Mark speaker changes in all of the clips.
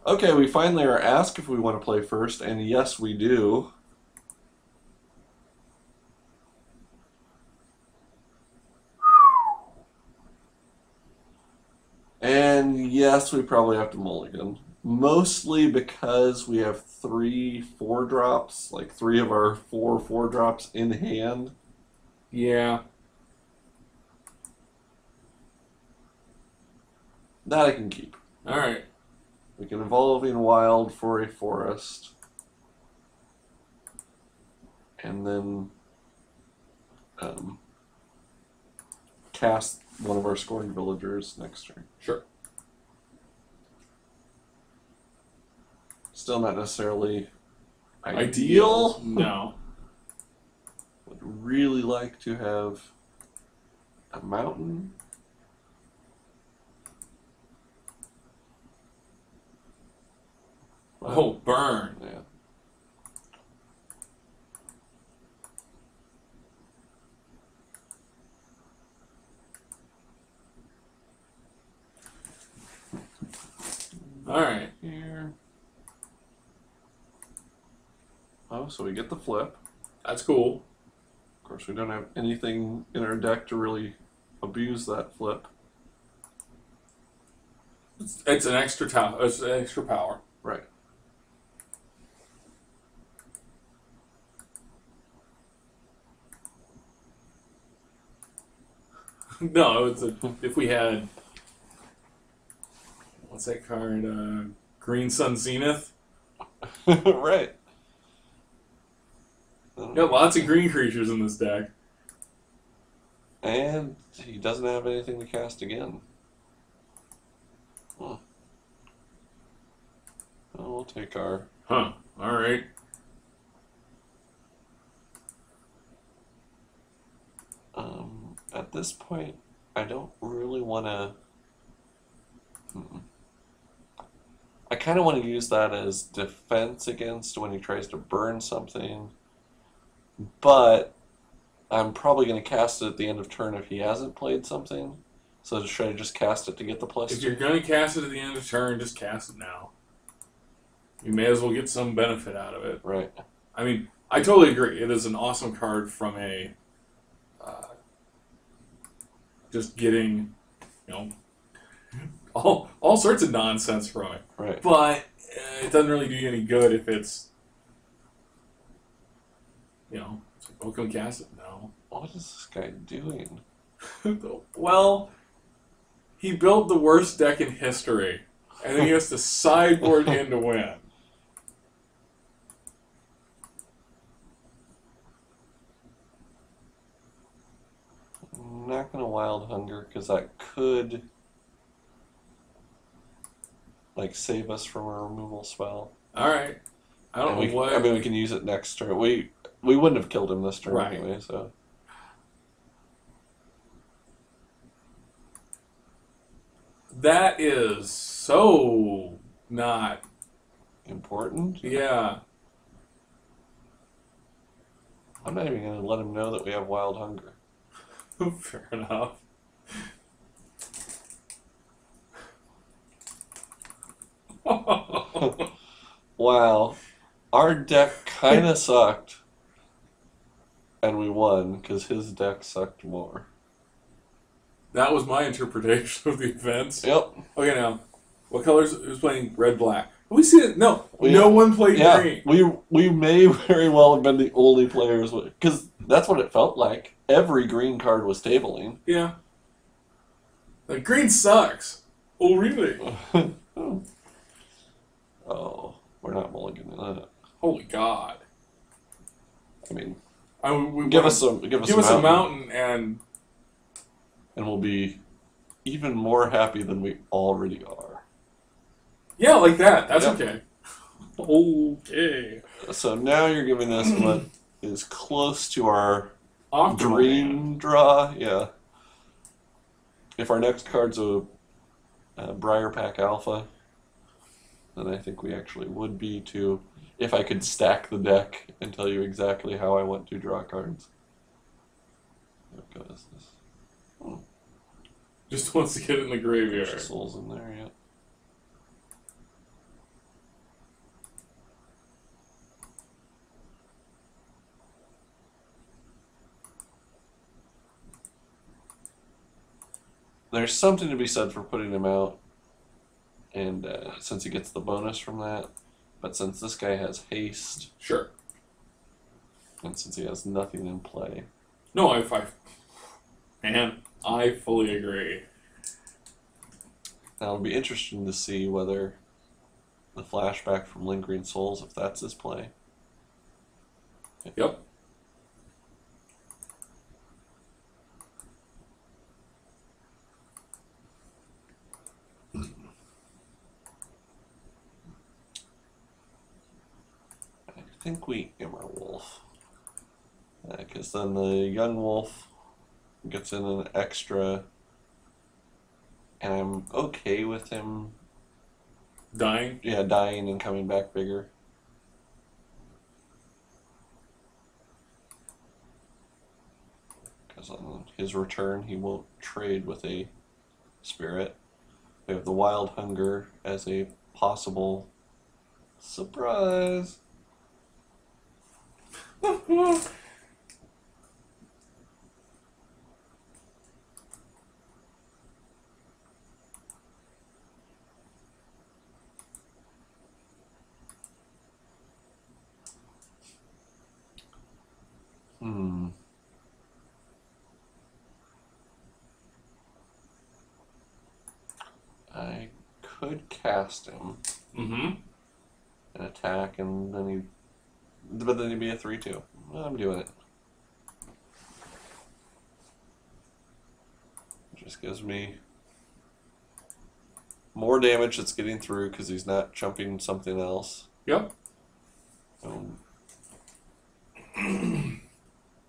Speaker 1: Okay, we finally are asked if we want to play first, and yes, we do. And yes, we probably have to mulligan. Mostly because we have 3 4-drops, like 3 of our 4 4-drops in hand.
Speaker 2: Yeah.
Speaker 1: That I can keep.
Speaker 2: All right.
Speaker 1: We can Evolving Wild for a forest. And then cast one of our scoring villagers next turn.
Speaker 2: Sure.
Speaker 1: Still not necessarily
Speaker 2: Ideal? No.
Speaker 1: Would really like to have a mountain.
Speaker 2: Oh, burn.
Speaker 1: Yeah.
Speaker 2: All right.
Speaker 1: Here. Oh, so we get the flip.
Speaker 2: That's cool.
Speaker 1: Of course, we don't have anything in our deck to really abuse that flip.
Speaker 2: It's an extra tower. It's an extra power.
Speaker 1: Right.
Speaker 2: No, it's if we had what's that card? Green Sun Zenith.
Speaker 1: Right.
Speaker 2: Got lots of green creatures in this deck.
Speaker 1: And he doesn't have anything to cast again. Huh. Well, we'll take our...
Speaker 2: Huh. All right.
Speaker 1: At this point, I don't really want to... I kind of want to use that as defense against when he tries to burn something. But I'm probably going to cast it at the end of turn if he hasn't played something. So should I just cast it to get the plus
Speaker 2: If
Speaker 1: 2?
Speaker 2: you're going to cast it at the end of turn, just cast it now. You may as well get some benefit out of it.
Speaker 1: Right.
Speaker 2: I mean, I totally agree. It is an awesome card from a... just getting, all sorts of nonsense from it.
Speaker 1: Right.
Speaker 2: But it doesn't really do you any good if it's, it's like, oh, can we cast it? No.
Speaker 1: What is this guy doing?
Speaker 2: Well, he built the worst deck in history, and then he has to sideboard in to win.
Speaker 1: I'm not going to Wild Hunger because that could save us from a removal spell.
Speaker 2: All right. I don't know what...
Speaker 1: I mean, we can use it next turn. We wouldn't have killed him this turn
Speaker 2: Right.
Speaker 1: anyway, so...
Speaker 2: That is so not...
Speaker 1: important?
Speaker 2: Yeah.
Speaker 1: I'm not even going to let him know that we have Wild Hunger.
Speaker 2: Fair enough.
Speaker 1: Wow. Our deck kind of sucked. And we won because his deck sucked more.
Speaker 2: That was my interpretation of the events.
Speaker 1: Yep.
Speaker 2: Okay, now, what colors? Who's playing red-black? We see it. No, no one played green.
Speaker 1: We may very well have been the only players because that's what it felt like. Every green card was tabling.
Speaker 2: Yeah. Like, green sucks. Oh, really?
Speaker 1: Oh, we're not mulliganing that.
Speaker 2: Holy God.
Speaker 1: I mean,
Speaker 2: give us
Speaker 1: a
Speaker 2: mountain and
Speaker 1: we'll be even more happy than we already are.
Speaker 2: Yeah, like that. That's
Speaker 1: Yep.
Speaker 2: okay. Okay.
Speaker 1: So now you're giving us what is close to our dream
Speaker 2: Optimal.
Speaker 1: draw. Yeah. If our next card's a Briar Pack Alpha, then I think we actually would be too. If I could stack the deck and tell you exactly how I want to draw cards. What is this?
Speaker 2: Just wants to get in the
Speaker 1: There's
Speaker 2: graveyard.
Speaker 1: souls in there yet. there's something to be said for putting him out, and since he gets the bonus from that, but since this guy has haste,
Speaker 2: Sure.
Speaker 1: and since he has nothing in play,
Speaker 2: No, man, I fully agree.
Speaker 1: now it'll be interesting to see whether the flashback from Lingering Souls, if that's his play.
Speaker 2: Yep.
Speaker 1: I think we Immer Wolf, because then the young wolf gets in an extra, and I'm okay with him,
Speaker 2: Dying.
Speaker 1: yeah, dying and coming back bigger. Because on his return, he won't trade with a spirit. We have the Wild Hunger as a possible surprise. Hmm. I could cast him
Speaker 2: Mm-hmm.
Speaker 1: and attack, and then but then he'd be a 3/2. Well, I'm doing it. It just gives me more damage that's getting through because he's not jumping something else.
Speaker 2: Yep.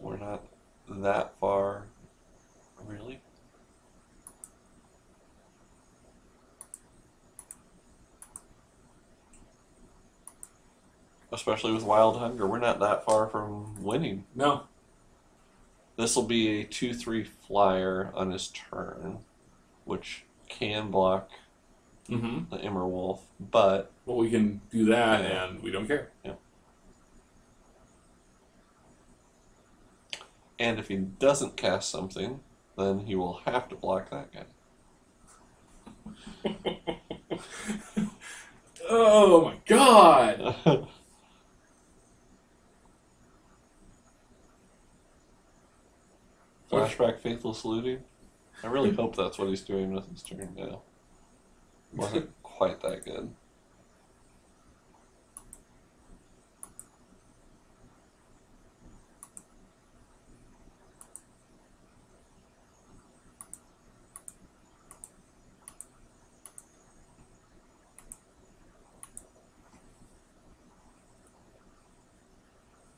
Speaker 1: We're not that far, really. Especially with Wild Hunger, we're not that far from winning.
Speaker 2: No.
Speaker 1: This will be a 2/3 flyer on his turn, which can block
Speaker 2: Mm-hmm.
Speaker 1: the Immer Wolf, but
Speaker 2: Well, we can do that,
Speaker 1: Yeah.
Speaker 2: and we don't care.
Speaker 1: and if he doesn't cast something, then he will have to block that guy.
Speaker 2: Oh my god!
Speaker 1: Flashback Faithless Looting. I really hope that's what he's doing with his turn now. Wasn't quite that good.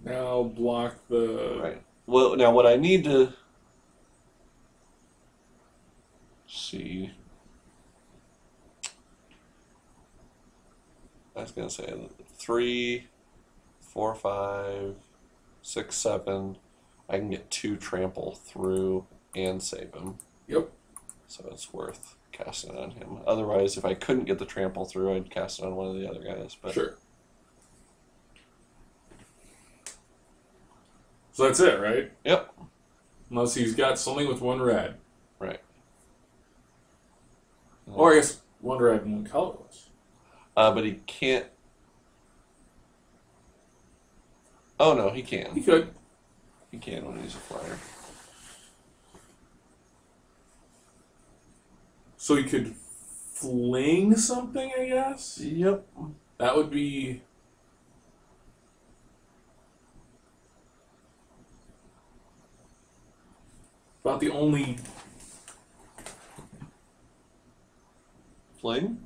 Speaker 2: Now block the.
Speaker 1: Right. Well, now what I need to see. I was gonna say 3, 4, 5, 6, 7. I can get 2 trample through and save him,
Speaker 2: Yep.
Speaker 1: so it's worth casting on him. Otherwise, if I couldn't get the trample through, I'd cast it on one of the other guys. But
Speaker 2: Sure. So that's it, right?
Speaker 1: Yep.
Speaker 2: Unless he's got something with one red.
Speaker 1: Right.
Speaker 2: Or I guess one red and one colorless.
Speaker 1: But he can't. Oh no, he
Speaker 2: He
Speaker 1: can.
Speaker 2: could.
Speaker 1: He can when he's a flyer.
Speaker 2: So he could fling something, I guess?
Speaker 1: Yep.
Speaker 2: That would be. About the only.
Speaker 1: Fling.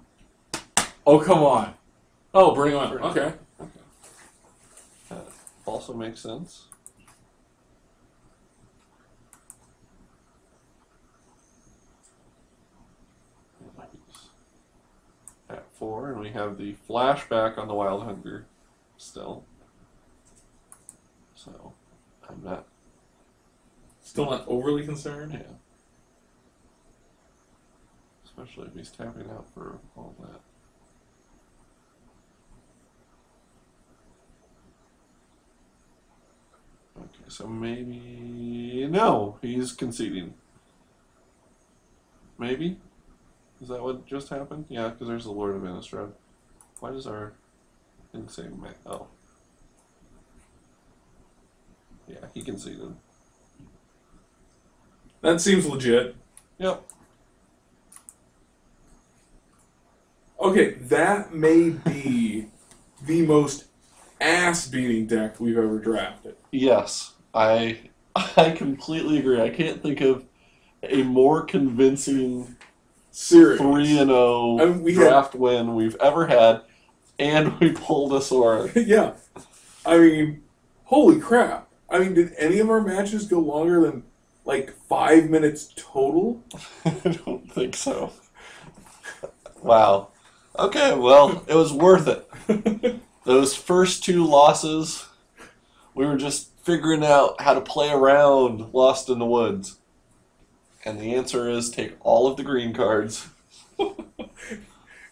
Speaker 2: Oh, come on. Oh, bring on.
Speaker 1: Sure.
Speaker 2: Okay.
Speaker 1: That also makes sense. At 4, and we have the flashback on the Wild Hunger still. So, I'm not.
Speaker 2: Still not overly concerned?
Speaker 1: Yeah. Especially if he's tapping out for all that. Okay, so maybe. No, he's conceding. Maybe? Is that what just happened? Yeah, because there's the Lord of Innistrad. Why does our thing say oh. Yeah, he conceded.
Speaker 2: That seems legit.
Speaker 1: Yep.
Speaker 2: Okay, that may be the most ass-beating deck we've ever drafted.
Speaker 1: Yes, I completely agree. I can't think of a more convincing
Speaker 2: Serious.
Speaker 1: 3-0 draft win we've ever had, and we pulled a sword.
Speaker 2: Yeah. I mean, holy crap. I mean, did any of our matches go longer than, like, 5 minutes total?
Speaker 1: I don't think so. Wow. Okay, well, it was worth it. Those first 2 losses, we were just figuring out how to play around Lost in the Woods. And the answer is take all of the green cards.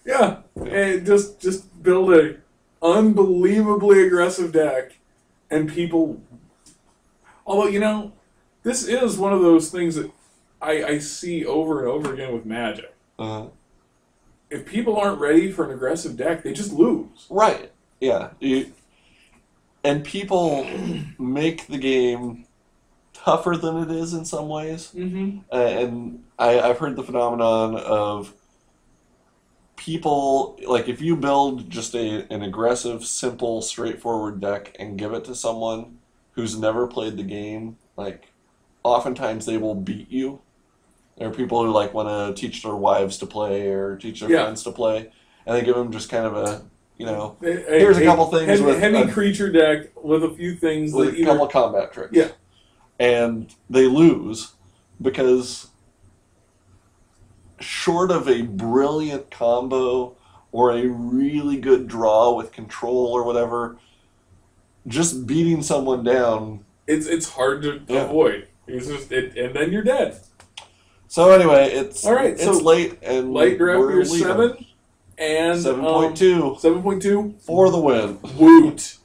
Speaker 2: Yeah, and just build a unbelievably aggressive deck, and people... Although, you know, this is one of those things that I see over and over again with Magic. If people aren't ready for an aggressive deck, they just lose.
Speaker 1: Right, yeah. And people make the game tougher than it is in some ways.
Speaker 2: Mm-hmm.
Speaker 1: And I've heard the phenomenon of people, like if you build just an aggressive, simple, straightforward deck and give it to someone who's never played the game, like oftentimes they will beat you. There are people who like want to teach their wives to play or teach their friends to play, and they give them just kind of a, you know, here's a couple things with
Speaker 2: heavy creature deck with a few things
Speaker 1: with
Speaker 2: that
Speaker 1: a couple of combat tricks.
Speaker 2: Yeah.
Speaker 1: And they lose because short of a brilliant combo or a really good draw with control or whatever, just beating someone down,
Speaker 2: it's hard to avoid. It's just and then you're dead.
Speaker 1: So anyway, it's
Speaker 2: all right.
Speaker 1: It's
Speaker 2: so
Speaker 1: late and
Speaker 2: light draft
Speaker 1: we're
Speaker 2: your
Speaker 1: leaving.
Speaker 2: 7 and
Speaker 1: 7.2
Speaker 2: 7.2
Speaker 1: for the win.
Speaker 2: Woot.